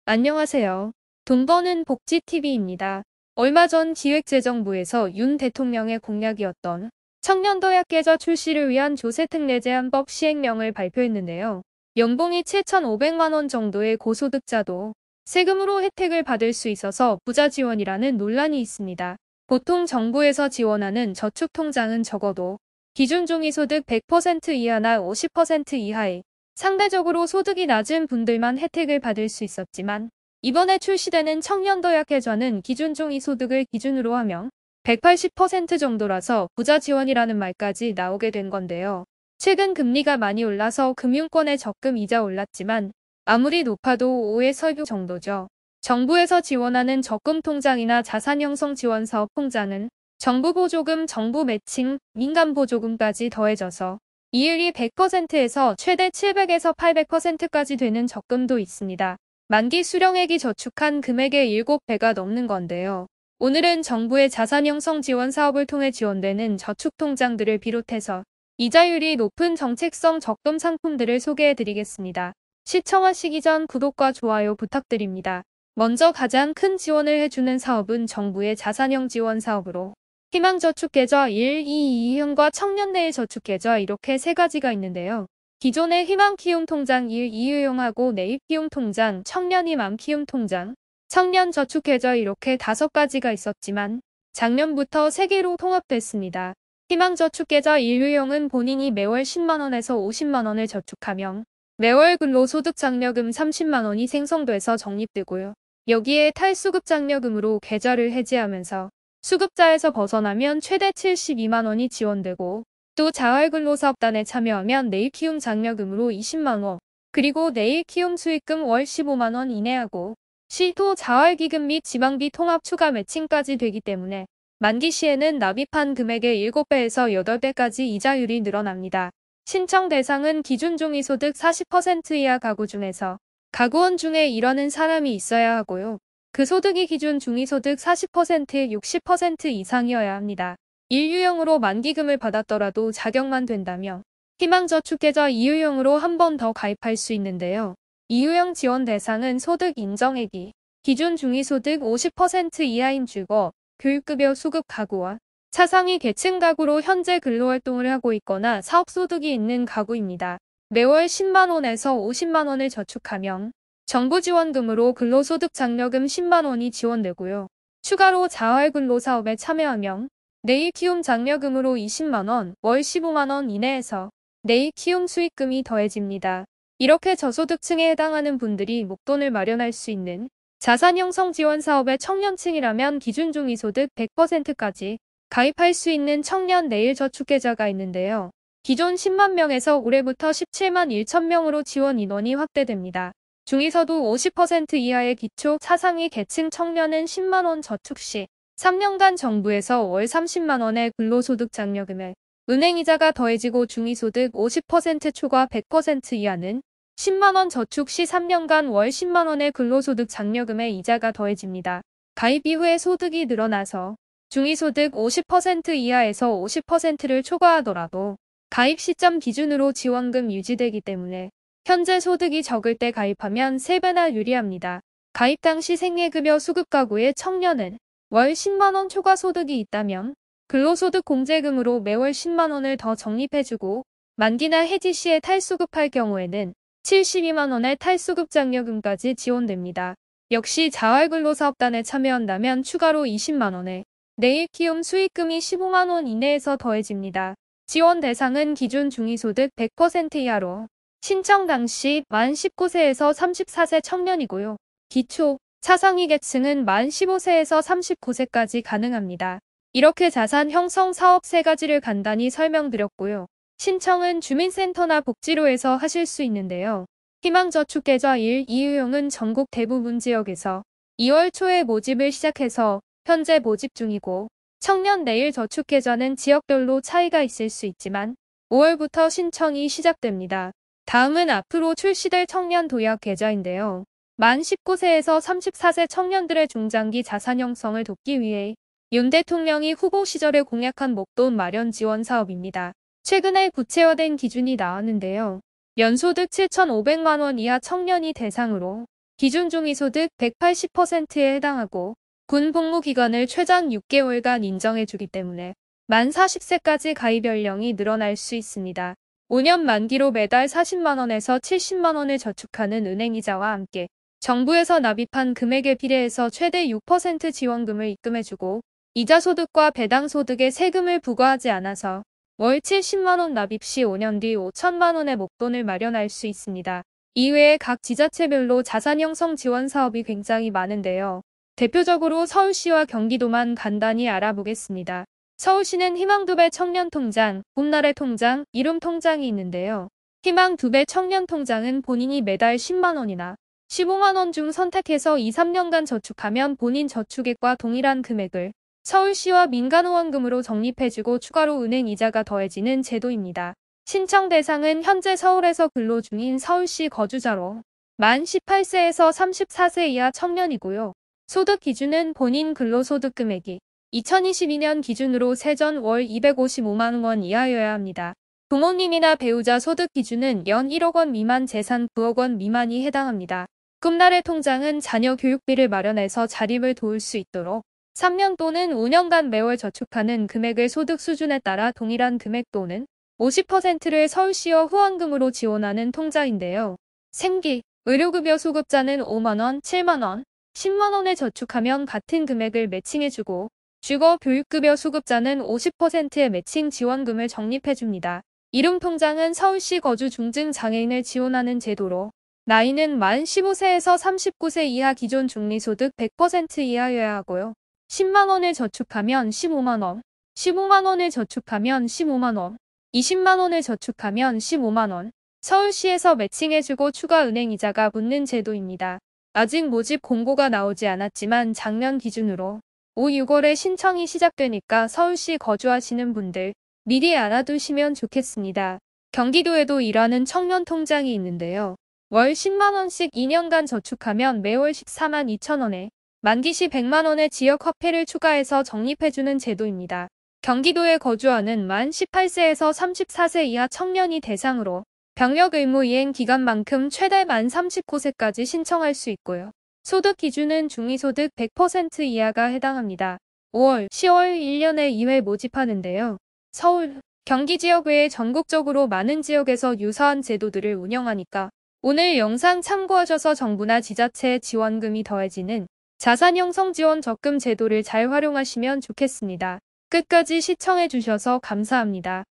안녕하세요. 돈 버는 복지TV입니다. 얼마 전 기획재정부에서 윤 대통령의 공약이었던 청년도약계좌 출시를 위한 조세특례 제한법 시행령을 발표했는데요. 연봉이 7,500만 원 정도의 고소득자도 세금으로 혜택을 받을 수 있어서 부자 지원이라는 논란이 있습니다. 보통 정부에서 지원하는 저축통장은 적어도 기준 중위소득 100% 이하나 50% 이하의 상대적으로 소득이 낮은 분들만 혜택을 받을 수 있었지만 이번에 출시되는 청년도약계좌는 기준 중위소득을 기준으로 하면 180% 정도라서 부자 지원이라는 말까지 나오게 된 건데요. 최근 금리가 많이 올라서 금융권의 적금 이자 올랐지만 아무리 높아도 5의 설교 정도죠. 정부에서 지원하는 적금통장이나 자산형성 지원사업 통장은 정부 보조금, 정부 매칭, 민간 보조금까지 더해져서 이율이 100%에서 최대 700에서 800%까지 되는 적금도 있습니다. 만기 수령액이 저축한 금액의 7배가 넘는 건데요. 오늘은 정부의 자산형성 지원 사업을 통해 지원되는 저축통장들을 비롯해서 이자율이 높은 정책성 적금 상품들을 소개해드리겠습니다. 시청하시기 전 구독과 좋아요 부탁드립니다. 먼저 가장 큰 지원을 해주는 사업은 정부의 자산형 지원 사업으로 희망저축계좌 1, 2, 2형과 청년내일 저축계좌 이렇게 세 가지가 있는데요. 기존의 희망키움통장 1, 2유형하고 내일키움통장, 청년희망키움통장, 청년저축계좌 이렇게 5가지가 있었지만 작년부터 3개로 통합됐습니다. 희망저축계좌 1유형은 본인이 매월 10만원에서 50만원을 저축하면 매월 근로소득장려금 30만원이 생성돼서 적립되고요. 여기에 탈수급장려금으로 계좌를 해지하면서 수급자에서 벗어나면 최대 72만원이 지원되고 또 자활근로사업단에 참여하면 내일키움 장려금으로 20만원 그리고 내일키움 수익금 월 15만원 이내하고 시도 자활기금 및 지방비 통합 추가 매칭까지 되기 때문에 만기 시에는 납입한 금액의 7배에서 8배까지 이자율이 늘어납니다. 신청 대상은 기준 중위소득 40% 이하 가구 중에서 가구원 중에 일하는 사람이 있어야 하고요. 그 소득이 기준 중위소득 40%, 60% 이상이어야 합니다. 1유형으로 만기금을 받았더라도 자격만 된다며 희망저축계좌 2유형으로 한 번 더 가입할 수 있는데요. 2유형 지원 대상은 소득 인정액이 기준 중위소득 50% 이하인 주거, 교육급여 수급 가구와 차상위 계층 가구로 현재 근로활동을 하고 있거나 사업소득이 있는 가구입니다. 매월 10만원에서 50만원을 저축하면 정부 지원금으로 근로소득 장려금 10만원이 지원되고요. 추가로 자활근로사업에 참여하면 내일키움 장려금으로 20만원, 월 15만원 이내에서 내일키움 수익금이 더해집니다. 이렇게 저소득층에 해당하는 분들이 목돈을 마련할 수 있는 자산형성 지원 사업의 청년층이라면 기준 중위소득 100%까지 가입할 수 있는 청년 내일 저축계좌가 있는데요. 기존 10만 명에서 올해부터 17만 1천 명으로 지원 인원이 확대됩니다. 중에서도 50% 이하의 기초 차상위 계층 청년은 10만원 저축 시 3년간 정부에서 월 30만원의 근로소득 장려금에 은행이자가 더해지고 중위소득 50% 초과 100% 이하는 10만원 저축 시 3년간 월 10만원의 근로소득 장려금에 이자가 더해집니다. 가입 이후에 소득이 늘어나서 중위소득 50% 이하에서 50%를 초과하더라도 가입 시점 기준으로 지원금 유지되기 때문에 현재 소득이 적을 때 가입하면 3배나 유리합니다. 가입 당시 생계급여 수급 가구의 청년은 월 10만원 초과 소득이 있다면 근로소득 공제금으로 매월 10만원을 더 적립해주고 만기나 해지 시에 탈수급할 경우에는 72만원의 탈수급 장려금까지 지원됩니다. 역시 자활근로사업단에 참여한다면 추가로 20만원에 내일키움 수익금이 15만원 이내에서 더해집니다. 지원 대상은 기준 중위소득 100% 이하로 신청 당시 만 19세에서 34세 청년이고요. 기초, 차상위 계층은 만 15세에서 39세까지 가능합니다. 이렇게 자산 형성 사업 3가지를 간단히 설명드렸고요. 신청은 주민센터나 복지로에서 하실 수 있는데요. 희망저축계좌 1, 2유형은 전국 대부분 지역에서 2월 초에 모집을 시작해서 현재 모집 중이고 청년 내일 저축계좌는 지역별로 차이가 있을 수 있지만 5월부터 신청이 시작됩니다. 다음은 앞으로 출시될 청년 도약 계좌인데요. 만 19세에서 34세 청년들의 중장기 자산 형성을 돕기 위해 윤 대통령이 후보 시절에 공약한 목돈 마련 지원 사업입니다. 최근에 구체화된 기준이 나왔는데요. 연소득 7,500만 원 이하 청년이 대상으로 기준 중위소득 180%에 해당하고 군 복무 기간을 최장 6개월간 인정해주기 때문에 만 40세까지 가입 연령이 늘어날 수 있습니다. 5년 만기로 매달 40만원에서 70만원을 저축하는 은행이자와 함께 정부에서 납입한 금액에 비례해서 최대 6% 지원금을 입금해주고 이자 소득과 배당 소득에 세금을 부과하지 않아서 월 70만원 납입 시 5년 뒤 5천만원의 목돈을 마련할 수 있습니다. 이외에 각 지자체별로 자산 형성 지원 사업이 굉장히 많은데요. 대표적으로 서울시와 경기도만 간단히 알아보겠습니다. 서울시는 희망2배 청년통장, 봄날의 통장, 이룸통장이 있는데요. 희망2배 청년통장은 본인이 매달 10만원이나 15만원 중 선택해서 2-3년간 저축하면 본인 저축액과 동일한 금액을 서울시와 민간후원금으로 적립해주고 추가로 은행 이자가 더해지는 제도입니다. 신청 대상은 현재 서울에서 근로 중인 서울시 거주자로 만 18세에서 34세 이하 청년이고요. 소득 기준은 본인 근로소득 금액이 2022년 기준으로 세전 월 255만원 이하여야 합니다. 부모님이나 배우자 소득 기준은 연 1억원 미만 재산 9억원 미만이 해당합니다. 꿈나래 통장은 자녀 교육비를 마련해서 자립을 도울 수 있도록 3년 또는 5년간 매월 저축하는 금액을 소득 수준에 따라 동일한 금액 또는 50%를 서울시와 후원금으로 지원하는 통장인데요. 생기, 의료급여 수급자는 5만원, 7만원, 10만원을 저축하면 같은 금액을 매칭해주고 주거 교육급여 수급자는 50%의 매칭 지원금을 적립해줍니다. 이룸통장은 서울시 거주 중증 장애인을 지원하는 제도로 나이는 만 15세에서 39세 이하 기존 중위소득 100% 이하여야 하고요. 10만원을 저축하면 15만원, 15만원을 저축하면 15만원, 20만원을 저축하면 15만원, 서울시에서 매칭해주고 추가 은행이자가 붙는 제도입니다. 아직 모집 공고가 나오지 않았지만 작년 기준으로 5, 6월에 신청이 시작되니까 서울시 거주하시는 분들 미리 알아두시면 좋겠습니다. 경기도에도 일하는 청년통장이 있는데요. 월 10만원씩 2년간 저축하면 매월 14만 2천원에 만기 시 100만원의 지역화폐를 추가해서 적립해주는 제도입니다. 경기도에 거주하는 만 18세에서 34세 이하 청년이 대상으로 병역 의무 이행 기간만큼 최대 만 39세까지 신청할 수 있고요. 소득 기준은 중위소득 100% 이하가 해당합니다. 5월, 10월 1년에 2회 모집하는데요. 서울, 경기 지역 외에 전국적으로 많은 지역에서 유사한 제도들을 운영하니까 오늘 영상 참고하셔서 정부나 지자체의 지원금이 더해지는 자산형성지원 적금 제도를 잘 활용하시면 좋겠습니다. 끝까지 시청해주셔서 감사합니다.